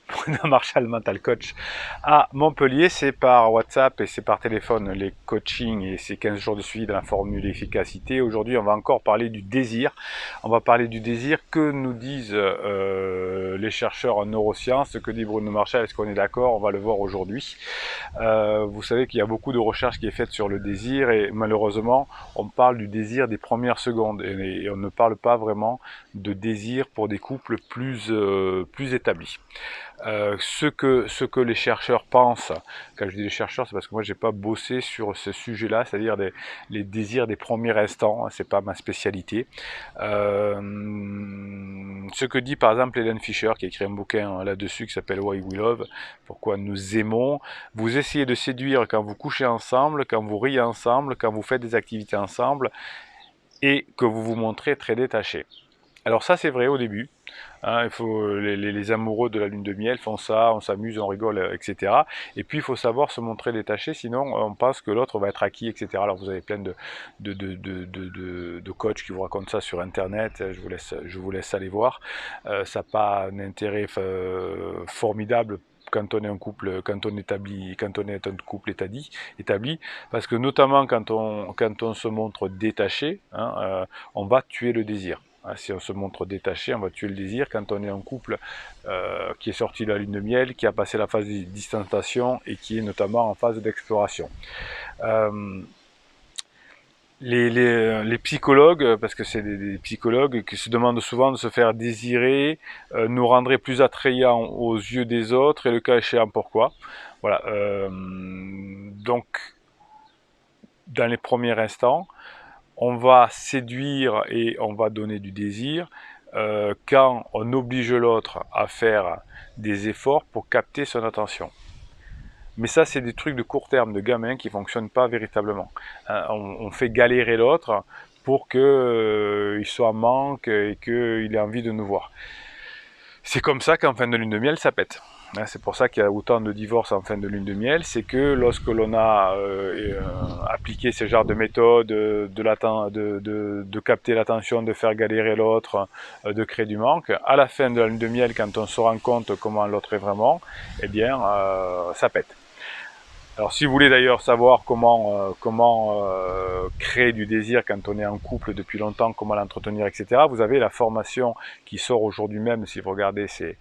Bruno Marshall, mental coach à Montpellier. C'est par WhatsApp et c'est par téléphone les coachings et c'est 15 jours de suivi de la formule efficacité. Aujourd'hui, on va encore parler du désir. On va parler du désir. Que nous disent les chercheurs en neurosciences? Que dit Bruno Marshall? Est-ce qu'on est d'accord? On va le voir aujourd'hui. Vous savez qu'il y a beaucoup de recherches qui est faite sur le désir et malheureusement, on parle du désir des premières secondes et on ne parle pas vraiment de désir pour des couples plus établis. Ce que les chercheurs pensent, quand je dis les chercheurs, c'est parce que moi j'ai pas bossé sur ce sujet-là, c'est-à-dire les désirs des premiers instants, hein, c'est pas ma spécialité. Ce que dit par exemple Hélène Fischer, qui a écrit un bouquin là-dessus qui s'appelle Why We Love, pourquoi nous aimons. Vous essayez de séduire quand vous couchez ensemble, quand vous riez ensemble, quand vous faites des activités ensemble et que vous vous montrez très détaché. Alors ça c'est vrai au début, hein, les amoureux de la lune de miel font ça, on s'amuse, on rigole, etc. Et puis il faut savoir se montrer détaché, sinon on pense que l'autre va être acquis, etc. Alors vous avez plein de coachs qui vous racontent ça sur internet, je vous laisse aller voir. Ça n'a pas un intérêt formidable quand on est un couple, quand on est un couple établi, parce que notamment quand on se montre détaché, hein, on va tuer le désir. Si on se montre détaché, on va tuer le désir. Quand on est un couple qui est sorti de la lune de miel, qui a passé la phase de distanciation et qui est notamment en phase d'exploration. Les psychologues, parce que c'est des psychologues qui se demandent souvent de se faire désirer, nous rendraient plus attrayants aux yeux des autres et le cas échéant pourquoi. Voilà. Donc, dans les premiers instants, on va séduire et on va donner du désir quand on oblige l'autre à faire des efforts pour capter son attention. Mais ça, c'est des trucs de court terme, de gamins qui ne fonctionnent pas véritablement. On fait galérer l'autre pour qu'il soit en manque et qu'il ait envie de nous voir. C'est comme ça qu'en fin de lune de miel, ça pète. C'est pour ça qu'il y a autant de divorces en fin de lune de miel, c'est que lorsque l'on a appliqué ce genre de méthode, de capter l'attention, de faire galérer l'autre, de créer du manque, à la fin de la lune de miel, quand on se rend compte comment l'autre est vraiment, eh bien, ça pète. Alors si vous voulez d'ailleurs savoir comment créer du désir quand on est en couple depuis longtemps, comment l'entretenir, etc., vous avez la formation qui sort aujourd'hui même, si vous regardez ces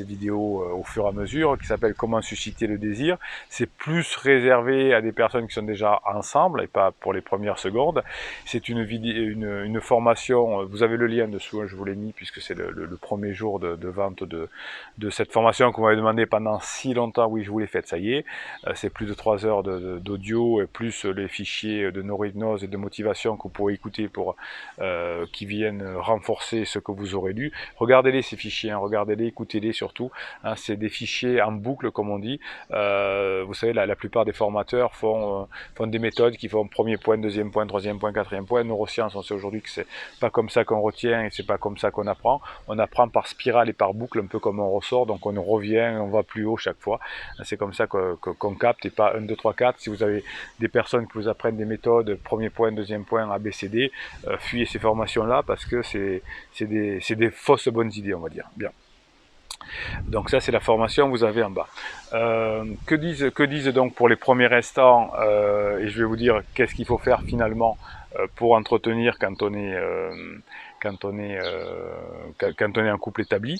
vidéos au fur et à mesure, qui s'appelle Comment susciter le désir. C'est plus réservé à des personnes qui sont déjà ensemble et pas pour les premières secondes. C'est une formation, vous avez le lien dessous, hein, je vous l'ai mis puisque c'est le premier jour de vente de cette formation qu'on m'avait demandé pendant si longtemps. Oui, je vous l'ai faite, ça y est, c'est plus de 3 heures d'audio et plus les fichiers de neurohypnose et de motivation que vous pourrez écouter pour qui viennent renforcer ce que vous aurez lu. Regardez-les ces fichiers, hein, regardez-les, écoutez-les surtout, hein, c'est des fichiers en boucle comme on dit. Vous savez, la plupart des formateurs font des méthodes qui font premier point, deuxième point, troisième point, quatrième point. Neurosciences, on sait aujourd'hui que c'est pas comme ça qu'on retient et c'est pas comme ça qu'on apprend. On apprend par spirale et par boucle, un peu comme on ressort, donc on revient, on va plus haut chaque fois. C'est comme ça qu'on capte et pas 1, 2, 3, 4. Si vous avez des personnes qui vous apprennent des méthodes, premier point, deuxième point, ABCD, fuyez ces formations-là parce que c'est des fausses bonnes idées, on va dire. Bien. Donc ça c'est la formation, vous avez en bas. Que disent donc pour les premiers instants, et je vais vous dire qu'est-ce qu'il faut faire finalement pour entretenir quand on est un couple établi.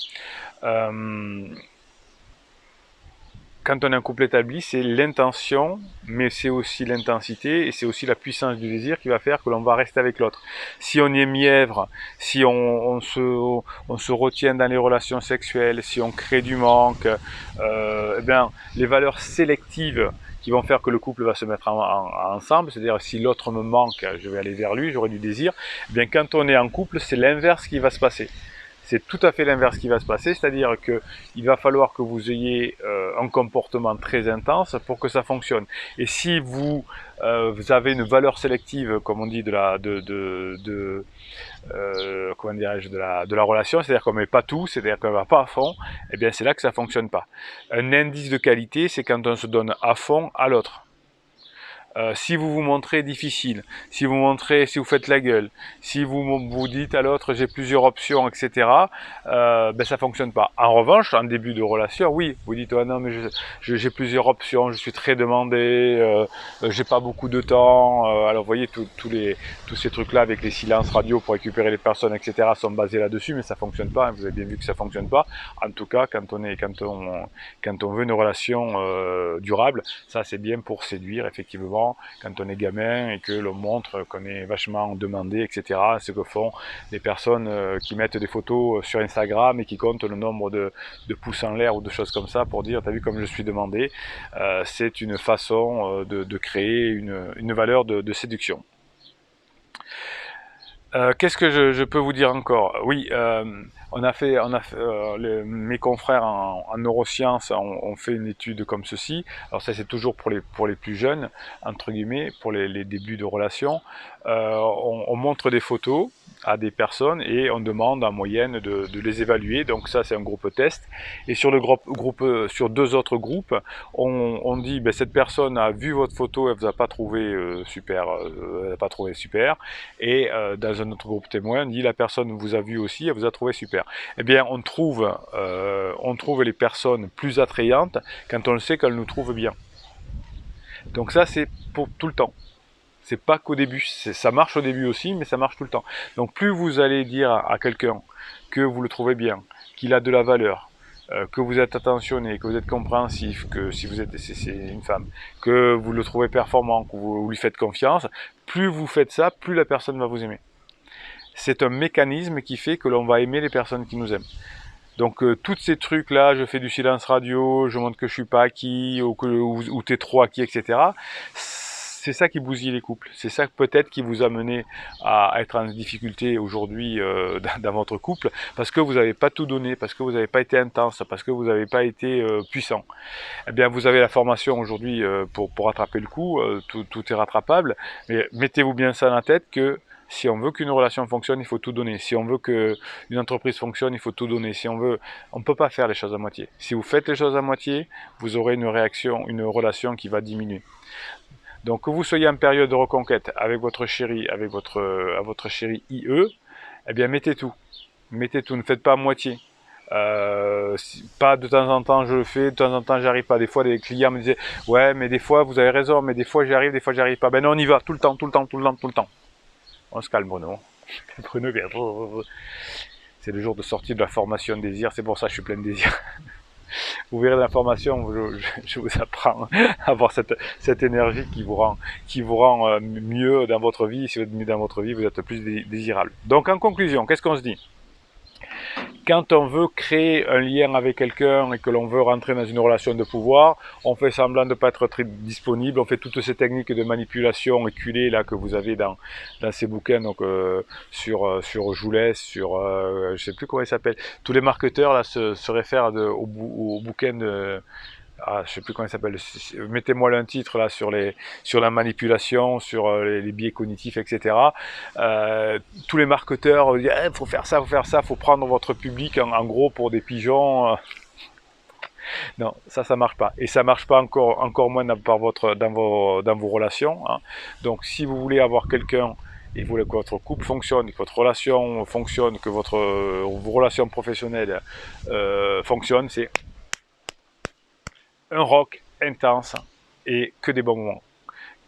Quand on est un couple établi, c'est l'intention, mais c'est aussi l'intensité et c'est aussi la puissance du désir qui va faire que l'on va rester avec l'autre. Si on est mièvre, si on se retient dans les relations sexuelles, si on crée du manque, eh bien, les valeurs sélectives qui vont faire que le couple va se mettre ensemble, c'est-à-dire si l'autre me manque, je vais aller vers lui, j'aurai du désir, eh bien quand on est en couple, c'est l'inverse qui va se passer. C'est tout à fait l'inverse qui va se passer, c'est-à-dire qu'il va falloir que vous ayez un comportement très intense pour que ça fonctionne. Et si vous avez une valeur sélective, comme on dit, comment dirais-je, de la relation, c'est-à-dire qu'on met pas tout, c'est-à-dire qu'on va pas à fond, eh bien c'est là que ça fonctionne pas. Un indice de qualité, c'est quand on se donne à fond à l'autre. Si vous vous montrez difficile, si vous faites la gueule, si vous dites à l'autre j'ai plusieurs options, etc., ben ça fonctionne pas. En revanche, en début de relation, oui, vous dites oh non mais j'ai plusieurs options, je suis très demandé, j'ai pas beaucoup de temps. Alors vous voyez tous ces trucs là avec les silences radio pour récupérer les personnes, etc., sont basés là-dessus, mais ça fonctionne pas. Hein, vous avez bien vu que ça fonctionne pas. En tout cas, quand on veut une relation durable, ça c'est bien pour séduire effectivement quand on est gamin et que l'on montre qu'on est vachement demandé, etc. Ce que font les personnes qui mettent des photos sur Instagram et qui comptent le nombre de pouces en l'air ou de choses comme ça pour dire t'as vu comme je suis demandé. C'est une façon de créer une valeur de séduction. Qu'est-ce que je peux vous dire encore? Oui, mes confrères en neurosciences ont fait une étude comme ceci. Alors ça, c'est toujours pour les plus jeunes, entre guillemets, pour les débuts de relation. On montre des photos à des personnes et on demande en moyenne de les évaluer. Donc ça, c'est un groupe test. Et sur sur deux autres groupes, on dit ben, cette personne a vu votre photo, elle vous a pas trouvé super, elle a pas trouvé super. Et dans un autre groupe témoin, on dit la personne vous a vu aussi, elle vous a trouvé super. Eh bien, on trouve les personnes plus attrayantes quand on le sait qu'elles nous trouvent bien. Donc ça, c'est pour tout le temps. C'est pas qu'au début, ça marche au début aussi, mais ça marche tout le temps. Donc plus vous allez dire à quelqu'un que vous le trouvez bien, qu'il a de la valeur, que vous êtes attentionné, que vous êtes compréhensif, que si c'est une femme, que vous le trouvez performant, que vous lui faites confiance, plus vous faites ça, plus la personne va vous aimer. C'est un mécanisme qui fait que l'on va aimer les personnes qui nous aiment. Donc tous ces trucs là, je fais du silence radio, je montre que je suis pas acquis ou t'es trop acquis, etc. C'est ça qui bousille les couples. C'est ça peut-être qui vous a mené à être en difficulté aujourd'hui dans votre couple, parce que vous n'avez pas tout donné, parce que vous n'avez pas été intense, parce que vous n'avez pas été puissant. Eh bien, vous avez la formation aujourd'hui pour rattraper le coup. Tout est rattrapable. Mais mettez-vous bien ça dans la tête que si on veut qu'une relation fonctionne, il faut tout donner. Si on veut qu'une entreprise fonctionne, il faut tout donner. Si on veut, on ne peut pas faire les choses à moitié. Si vous faites les choses à moitié, vous aurez une relation qui va diminuer. Donc que vous soyez en période de reconquête avec votre chéri, avec votre chéri IE, eh bien mettez tout. Mettez tout, ne faites pas à moitié. Pas de temps en temps je le fais, de temps en temps j'y arrive pas. Des fois des clients me disaient ouais mais des fois vous avez raison, mais des fois j'y arrive, des fois j'y arrive pas. Ben non on y va, tout le temps, tout le temps, tout le temps, tout le temps. On se calme Bruno. Bruno vient. C'est le jour de sortie de la formation désir, c'est pour ça que je suis plein de désir. Vous verrez dans la formation, je vous apprends à avoir cette énergie qui vous rend mieux dans votre vie. Si vous êtes mieux dans votre vie, vous êtes plus désirable. Donc en conclusion, qu'est-ce qu'on se dit? Quand on veut créer un lien avec quelqu'un et que l'on veut rentrer dans une relation de pouvoir, on fait semblant de ne pas être très disponible, on fait toutes ces techniques de manipulation éculées là que vous avez dans ces bouquins, donc sur Joulès, sur je sais plus comment il s'appelle. Tous les marketeurs là se réfèrent au bouquin de je sais plus comment il s'appelle. Mettez-moi là un titre là sur la manipulation, sur les biais cognitifs, etc. Tous les marketeurs disent faut faire ça, faut prendre votre public en gros pour des pigeons. Non, ça marche pas. Et ça marche pas encore moins dans vos relations. Hein. Donc si vous voulez avoir quelqu'un et vous voulez que votre couple fonctionne, que votre relation fonctionne, que vos relations professionnelles fonctionnent, c'est un rock intense et que des bons moments.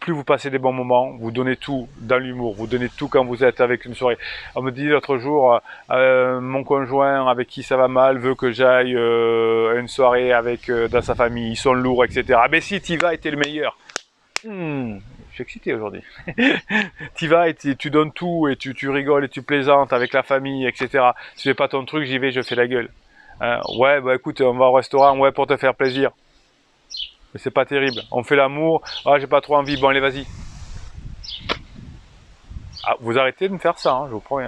Plus vous passez des bons moments, vous donnez tout dans l'humour, vous donnez tout quand vous êtes avec une soirée. On me dit l'autre jour, mon conjoint avec qui ça va mal veut que j'aille à une soirée avec dans sa famille, ils sont lourds, etc. Ah ben si, t'y vas et t'es le meilleur. Je suis excité aujourd'hui. T'y vas et tu donnes tout et tu rigoles et tu plaisantes avec la famille, etc. Si fais pas ton truc, j'y vais, je fais la gueule. Ouais, bah écoute, on va au restaurant, ouais, pour te faire plaisir. Mais c'est pas terrible. On fait l'amour. Ah, j'ai pas trop envie. Bon, allez, vas-y. Ah, vous arrêtez de me faire ça, hein, je vous promets.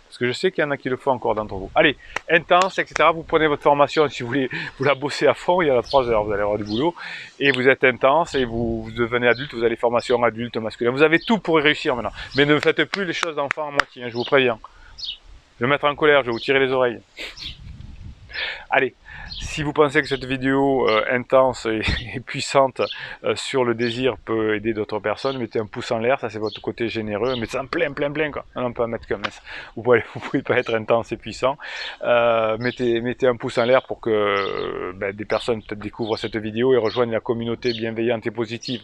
Parce que je sais qu'il y en a qui le font encore d'entre vous. Allez, intense, etc. Vous prenez votre formation si vous voulez, vous la bossez à fond. Il y a 3 heures, vous allez avoir du boulot. Et vous êtes intense et vous devenez adulte. Vous avez formation adulte, masculin. Vous avez tout pour réussir maintenant. Mais ne faites plus les choses d'enfant à moitié, hein, je vous préviens. Je vais me mettre en colère, je vais vous tirer les oreilles. Allez. Si vous pensez que cette vidéo intense et puissante sur le désir peut aider d'autres personnes, mettez un pouce en l'air, ça c'est votre côté généreux, mettez ça en plein quoi. On ne peut pas mettre comme ça. Vous pouvez pas être intense et puissant. Mettez un pouce en l'air pour que des personnes peut-être découvrent cette vidéo et rejoignent la communauté bienveillante et positive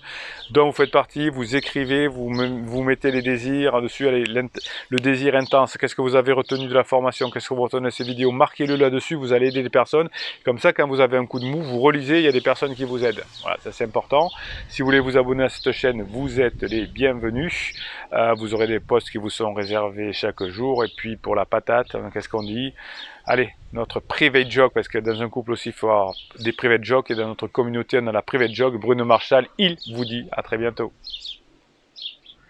dont vous faites partie. Vous écrivez, vous mettez les désirs dessus, allez, le désir intense, qu'est-ce que vous avez retenu de la formation, qu'est-ce que vous retenez de ces vidéos, marquez-le là-dessus, vous allez aider les personnes. Comme ça, quand vous avez un coup de mou, vous relisez, il y a des personnes qui vous aident. Voilà, ça c'est important. Si vous voulez vous abonner à cette chaîne, vous êtes les bienvenus. Vous aurez des posts qui vous sont réservés chaque jour. Et puis pour la patate, qu'est-ce qu'on dit? Allez, notre private joke, parce que dans un couple aussi, il faut avoir des private jokes. Et dans notre communauté, on a la private joke. Bruno Marshall, il vous dit à très bientôt.